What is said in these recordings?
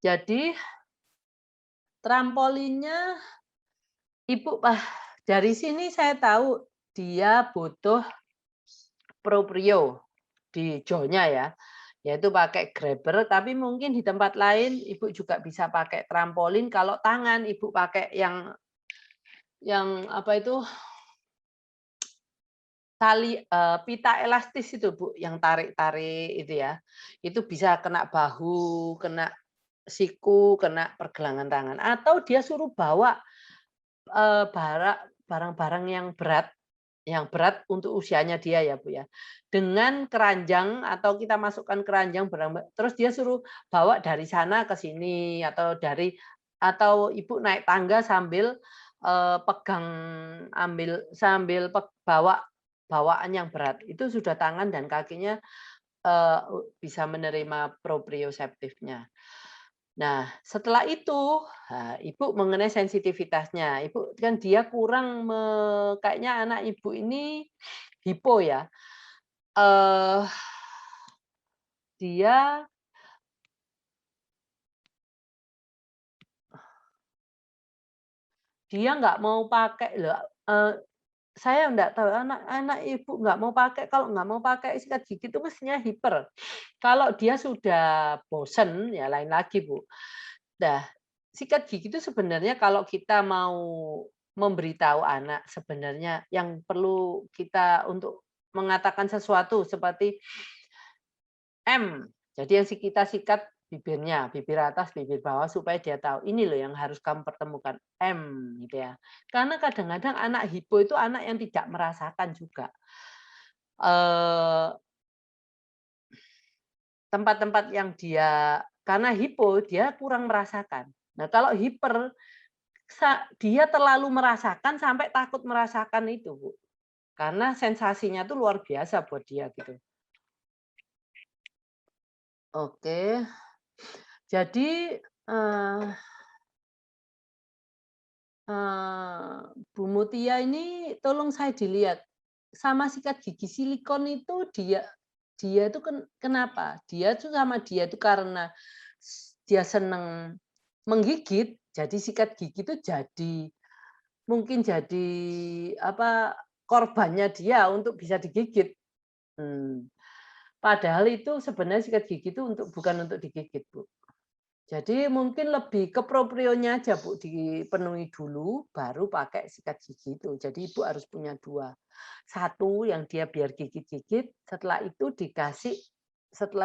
Jadi trampolinnya ibu dari sini saya tahu dia butuh proprio di Jo-nya ya, yaitu pakai grabber, tapi mungkin di tempat lain ibu juga bisa pakai trampolin. Kalau tangan ibu pakai yang apa itu tali pita elastis itu Bu, yang tarik-tarik itu ya. Itu bisa kena bahu, kena siku, kena pergelangan tangan, atau dia suruh bawa barang-barang yang berat untuk usianya dia ya, Bu, ya. Dengan keranjang atau kita masukkan keranjang terus dia suruh bawa dari sana ke sini atau Ibu naik tangga sambil, pegang sambil bawa bawaan yang berat. Itu sudah tangan dan kakinya, bisa menerima proprioceptifnya. Nah, setelah itu, Ibu mengenai sensitivitasnya. Ibu kan dia kurang kayaknya anak Ibu ini hipo ya. Eee, dia dia nggak mau pakai saya nggak tahu anak-anak Ibu nggak mau pakai kalau nggak mau pakai sikat gigi itu mestinya hiper. Kalau dia sudah bosen, ya lain lagi, Bu. Nah, sikat gigi itu sebenarnya kalau kita mau memberitahu anak sebenarnya yang perlu kita untuk mengatakan sesuatu seperti M. Jadi yang kita sikat bibirnya, bibir atas, bibir bawah supaya dia tahu, ini loh yang harus kamu pertemukan, M gitu ya. Karena kadang-kadang anak hipo itu anak yang tidak merasakan juga. Eee, tempat-tempat yang karena hipo dia kurang merasakan. Nah, kalau hiper dia terlalu merasakan sampai takut merasakan itu, Bu. Karena sensasinya tuh luar biasa buat dia gitu. Oke. Jadi, eee Bu Mutia ini tolong saya dilihat, sama sikat gigi silikon itu dia dia itu kenapa? Dia itu karena dia senang menggigit, jadi sikat gigi itu mungkin jadi apa, korbannya dia untuk bisa digigit. Mmm, padahal itu sebenarnya sikat gigi itu bukan untuk digigit, Bu. Jadi mungkin lebih ke proprionya aja, Bu, dipenuhi dulu, baru pakai sikat gigi itu. Jadi Ibu harus punya 2. Satu yang dia biar gigit-gigit, setelah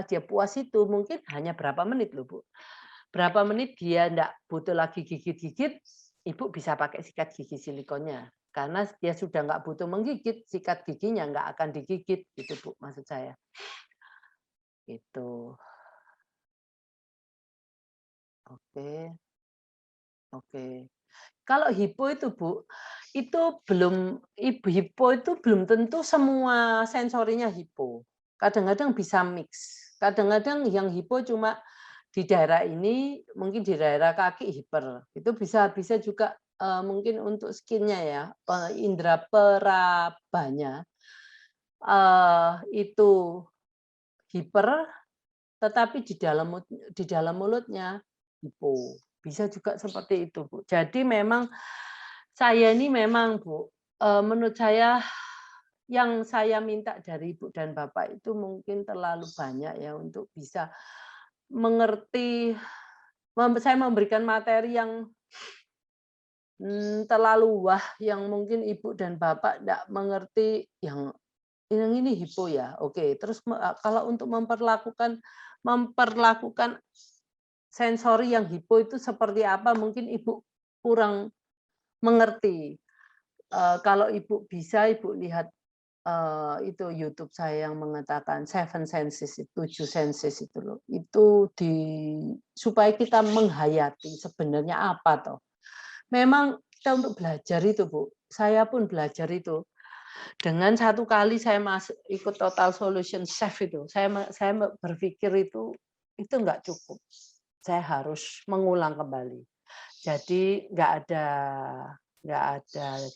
dia puas itu mungkin hanya berapa menit loh, Bu. Berapa menit dia ndak butuh lagi gigit-gigit, Ibu bisa pakai sikat gigi silikonnya. Karena dia sudah nggak butuh menggigit, sikat giginya nggak akan digigit, gitu, Bu, maksud saya. Itu. Oke, oke. Kalau hipo itu, Bu, itu hipo itu belum tentu semua sensorinya hipo. Kadang-kadang bisa mix. Kadang-kadang yang hipo cuma di daerah ini, mungkin di daerah kaki hiper. Itu bisa bisa juga, mungkin untuk skin-nya ya, indera perabanya, itu hiper, tetapi di dalam mulutnya hipo. Bisa juga seperti itu, Bu. Jadi memang saya ini memang, Bu, menurut saya yang saya minta dari Ibu dan Bapak itu mungkin terlalu banyak ya untuk bisa mengerti saya memberikan materi yang, terlalu wah, yang mungkin Ibu dan Bapak ndak mengerti yang ini hipo ya, oke. Terus kalau untuk memperlakukan sensori yang hipo itu seperti apa mungkin Ibu kurang mengerti. Kalau Ibu bisa Ibu lihat, itu YouTube saya yang mengatakan Seven Senses, 7 senses itu loh. Itu supaya kita menghayati sebenarnya apa toh. Memang kita untuk belajar itu, Bu, saya pun belajar itu. Dengan satu kali saya ikut Total Solution Chef itu, saya berpikir itu nggak cukup. Saya harus mengulang kembali. Jadi nggak ada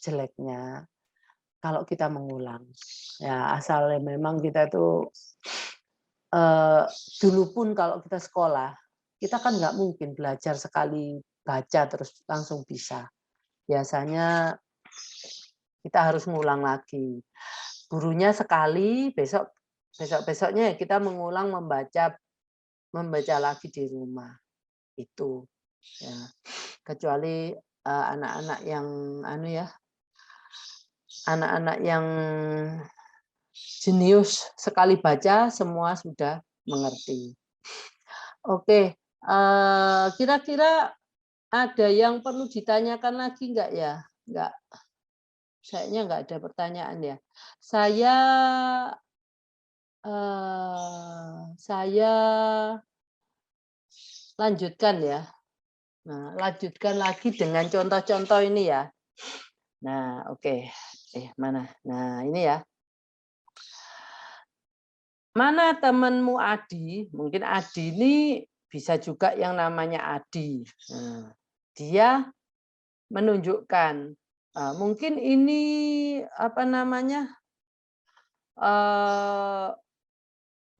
jeleknya kalau kita mengulang. Ya asal memang kita itu dulu pun kalau kita sekolah, Kita kan nggak mungkin belajar sekali baca terus langsung bisa. Biasanya kita harus ngulang lagi. Gurunya sekali, besok-besoknya kita mengulang membaca lagi di rumah. Itu ya. Kecuali anak-anak yang anak-anak yang jenius sekali baca semua sudah mengerti. Oke, kira-kira ada yang perlu ditanyakan lagi nggak ya? Nggak, kayaknya nggak ada pertanyaan ya. Saya lanjutkan ya. Nah, lanjutkan lagi dengan contoh-contoh ini ya. Nah, oke. Mana? Nah, ini ya. Mana temanmu Adi? Mungkin Adi ini bisa juga yang namanya Adi. Nah, dia menunjukkan mungkin ini apa namanya?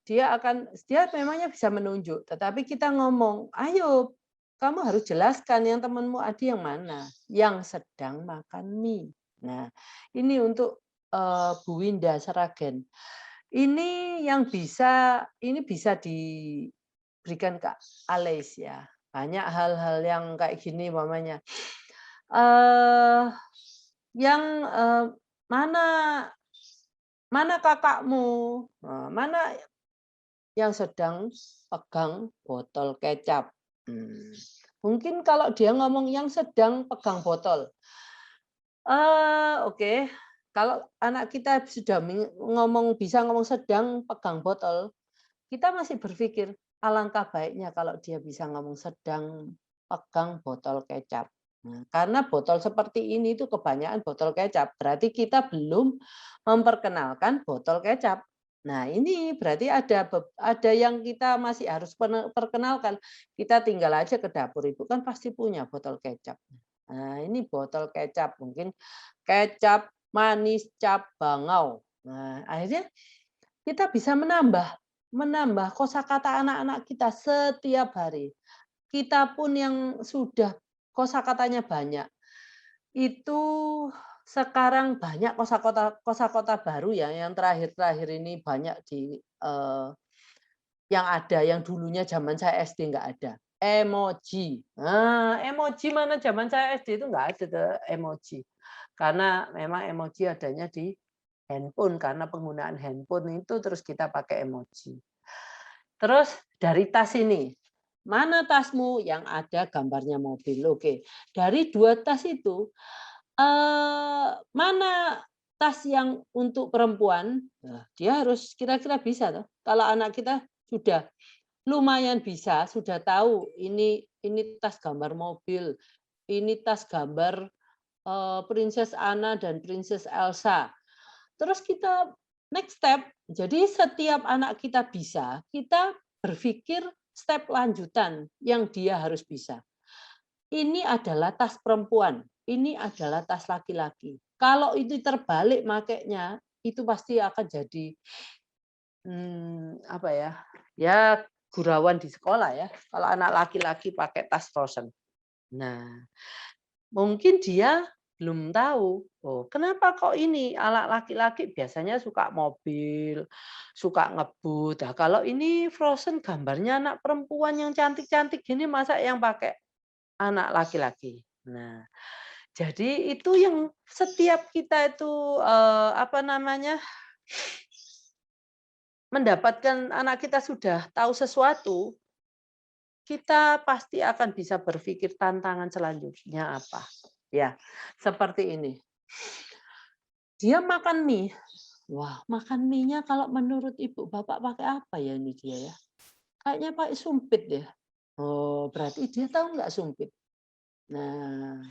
Dia memangnya bisa menunjuk, tetapi kita ngomong, ayo kamu harus jelaskan yang temanmu Adi yang mana, yang sedang makan mie. Nah, ini untuk Bu Winda Seragen. Ini bisa diberikan ke Alex ya. Banyak hal-hal yang kayak gini mamanya. Yang mana kakakmu, mana yang sedang pegang botol kecap. Mungkin kalau dia ngomong yang sedang pegang botol. Oke. Kalau anak kita sudah bisa ngomong sedang pegang botol, kita masih berpikir alangkah baiknya kalau dia bisa ngomong sedang pegang botol kecap. Nah, karena botol seperti ini itu kebanyakan botol kecap, berarti kita belum memperkenalkan botol kecap. Nah, ini berarti ada yang kita masih harus perkenalkan. Kita tinggal aja ke dapur, Ibu kan pasti punya botol kecap. Nah, ini botol kecap, mungkin kecap manis cap bangau. Nah, akhirnya kita bisa menambah kosakata anak-anak kita setiap hari. Kita pun yang sudah kosakatanya banyak, itu sekarang banyak kosakata baru ya, yang terakhir-terakhir ini banyak yang dulunya zaman saya SD nggak ada. Emoji. Nah, emoji mana zaman saya SD itu nggak ada tuh emoji. Karena memang emoji adanya di handphone, karena penggunaan handphone itu terus kita pakai emoji. Terus dari tas ini, mana tasmu yang ada gambarnya mobil? Oke, dari 2 tas itu, mana tas yang untuk perempuan? Nah, dia harus kira-kira bisa toh. Kalau anak kita sudah lumayan bisa, sudah tahu ini tas gambar mobil, ini tas gambar Princess Anna dan Princess Elsa. Terus kita next step, jadi setiap anak kita bisa, kita berpikir step lanjutan yang dia harus bisa. Ini adalah tas perempuan, ini adalah tas laki-laki. Kalau itu terbalik makainya, itu pasti akan jadi apa ya? Ya gurauan di sekolah ya. Kalau anak laki-laki pakai tas Frozen. Nah, mungkin dia belum tahu, oh kenapa kok ini anak laki-laki biasanya suka mobil, suka ngebut. Nah, kalau ini Frozen gambarnya anak perempuan yang cantik-cantik gini masa yang pakai anak laki-laki. Nah, jadi itu yang setiap kita itu apa namanya? Mendapatkan anak kita sudah tahu sesuatu, kita pasti akan bisa berpikir tantangan selanjutnya apa. Ya, seperti ini. Dia makan mie. Wah, makan mie-nya kalau menurut ibu bapak pakai apa ya ini dia ya? Kayaknya pakai sumpit ya. Oh, berarti dia tahu nggak sumpit? Nah,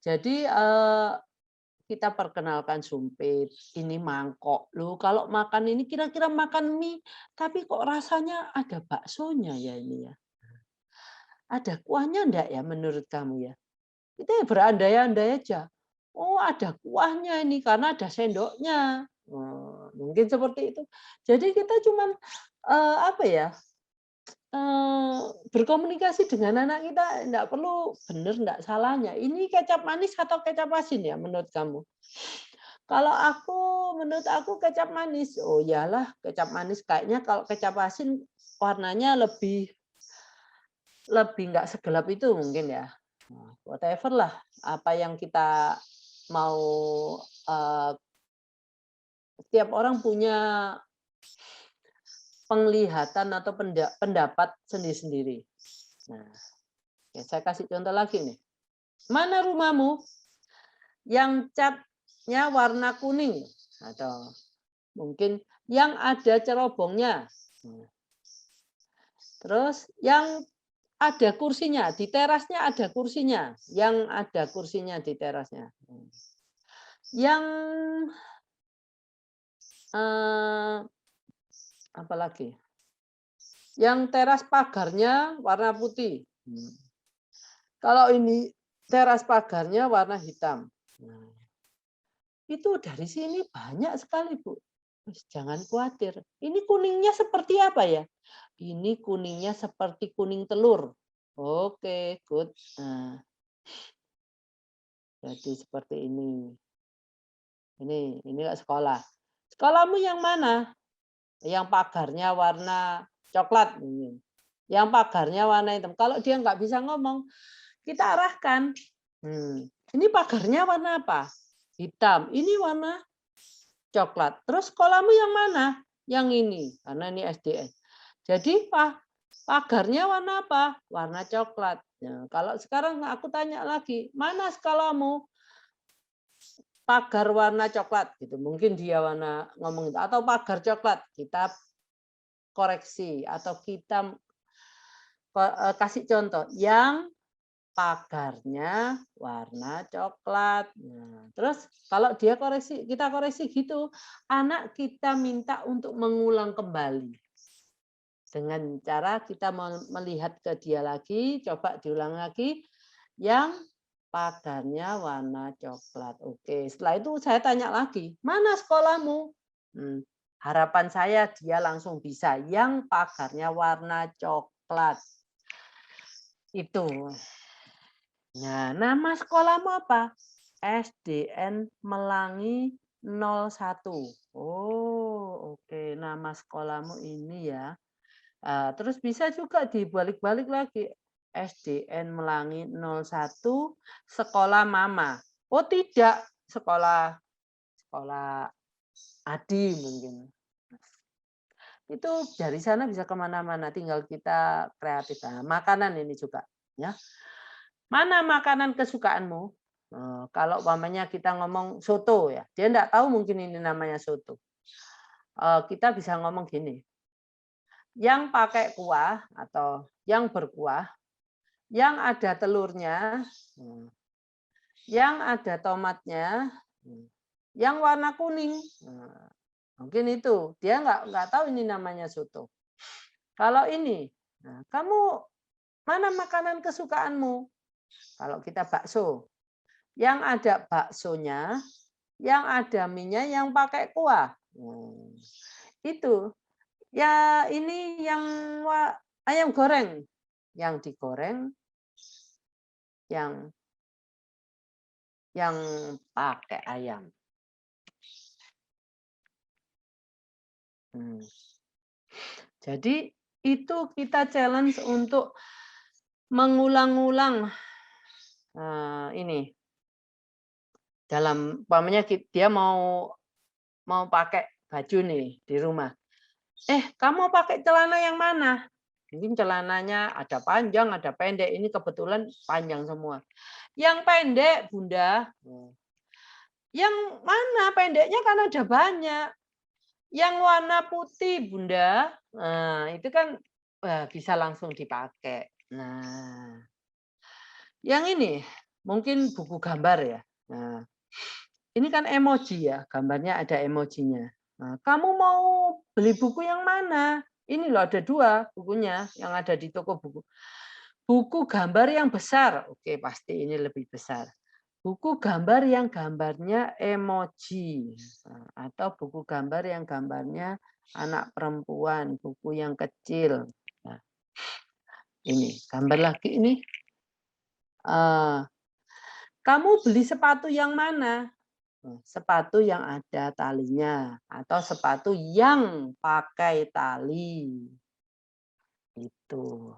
jadi kita perkenalkan sumpit. Ini mangkok. Loh, kalau makan ini kira-kira makan mie, tapi kok rasanya ada baksonya ya ini ya? Ada kuahnya enggak ya menurut kamu ya? Kita ya berandai-andai aja. Oh, ada kuahnya ini karena ada sendoknya. Mungkin seperti itu. Jadi kita cuman apa ya? berkomunikasi dengan anak kita enggak perlu benar enggak salahnya. Ini kecap manis atau kecap asin ya menurut kamu? Kalau menurut aku kecap manis. Oh iyalah kecap manis kayaknya kalau kecap asin warnanya lebih nggak segelap itu mungkin ya. Nah, whatever lah apa yang kita mau, setiap orang punya penglihatan atau pendapat sendiri-sendiri. Nah, ya saya kasih contoh lagi nih. Mana rumahmu yang catnya warna kuning? Atau mungkin yang ada cerobongnya. Terus yang ada kursinya, di terasnya ada kursinya. Yang ada kursinya di terasnya. Yang apa lagi? Yang teras pagarnya warna putih. Kalau ini teras pagarnya warna hitam. Nah, itu dari sini banyak sekali, Bu. Jangan khawatir. Ini kuningnya seperti apa ya? Ini kuningnya seperti kuning telur. Oke, good. Nah, jadi seperti ini. Ini sekolah. Sekolahmu yang mana? Yang pagarnya warna coklat. Yang pagarnya warna hitam. Kalau dia nggak bisa ngomong, kita arahkan. Ini pagarnya warna apa? Hitam. Ini warna coklat. Terus sekolahmu yang mana? Yang ini. Karena ini SDN. Jadi pagarnya warna apa? Warna coklat. Nah, kalau sekarang aku tanya lagi, mana sekolahmu? Pagar warna coklat gitu. Mungkin dia ngomong itu atau pagar coklat. Kita koreksi atau kita kasih contoh yang pagarnya warna coklat. Nah, terus kalau dia kita koreksi gitu, anak kita minta untuk mengulang kembali. Dengan cara kita melihat ke dia lagi, coba diulang lagi, yang pagarnya warna coklat. Oke, setelah itu saya tanya lagi, mana sekolahmu? Harapan saya dia langsung bisa, yang pagarnya warna coklat. Itu. Nah, nama sekolahmu apa? SDN Melangi 01. Oh, oke. Nama sekolahmu ini ya. Terus bisa juga dibalik-balik lagi. SDN Melangi 01, sekolah mama. Oh tidak, sekolah Adi mungkin. Itu dari sana bisa kemana-mana, tinggal kita kreatif. Nah, makanan ini juga. Ya. Mana makanan kesukaanmu? Kalau umpamanya kita ngomong soto ya, dia enggak tahu mungkin ini namanya soto. Kita bisa ngomong gini, yang pakai kuah atau yang berkuah, yang ada telurnya, yang ada tomatnya, yang warna kuning. Mungkin itu dia nggak tahu ini namanya soto. Kalau ini, kamu mana makanan kesukaanmu? Kalau kita bakso, yang ada baksonya, yang ada minyak, yang pakai kuah. Itu. Ya ini yang ayam goreng, yang digoreng, yang pakai ayam. Jadi itu kita challenge untuk mengulang-ulang ini dalam umpamanya dia mau pakai baju nih di rumah. Kamu pakai celana yang mana? Mungkin celananya ada panjang, ada pendek. Ini kebetulan panjang semua. Yang pendek, Bunda. Yang mana pendeknya kan ada banyak. Yang warna putih, Bunda. Nah, itu kan bisa langsung dipakai. Nah, yang ini mungkin buku gambar ya. Nah, ini kan emoji ya, gambarnya ada emojinya. Nah, kamu mau beli buku yang mana? Ini loh ada 2 bukunya yang ada di toko buku. Buku gambar yang besar, oke pasti ini lebih besar. Buku gambar yang gambarnya emoji atau buku gambar yang gambarnya anak perempuan, buku yang kecil. Nah, Ini gambar lagi ini. Kamu beli sepatu yang mana? Sepatu yang ada talinya atau sepatu yang pakai tali. Itu.